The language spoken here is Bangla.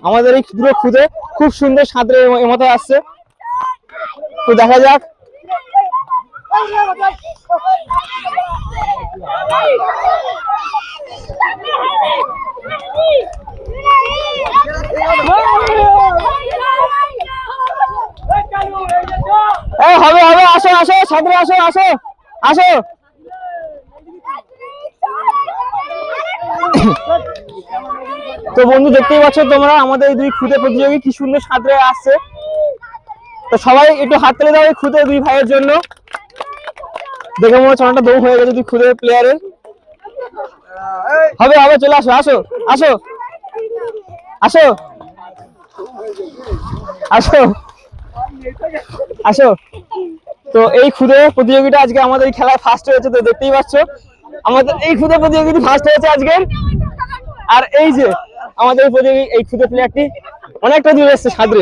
আমাদের এই পুরো খুদে খুব সুন্দর সাঁতরে মাথায় আসছে। তো দেখা যাক। হবে হবে, আসো আসো সাঁতরে, আসো আসো আসো। তো বন্ধু দেখতেই পাচ্ছ তোমরা আমাদের এই দুই খুদে প্রতিযোগী কি সুন্দর সাঁতরে আসছে। তো সবাই একটু হাত তুলে দাও এই খুদে দুই ভাইয়ের জন্য। দেখে মনে হচ্ছে অনেকটা দৌড় হয়ে গেছে দুই খুদে প্লেয়ারের। হবে হবে, চলে আসো আসো আসো আসো আসো আসো। তো এই খুদে প্রতিযোগিতা আজকে আমাদের এই খেলায় ফার্স্ট হয়েছে। তো দেখতেই পাচ্ছ আমাদের এই খুদে প্রতিযোগিতা ফার্স্ট হয়েছে আজকের। আর এই যে আমাদের এই প্রতিযোগী এই খুদে প্লেয়ারটি অনেকটা দূরে এসছে সাঁতরে।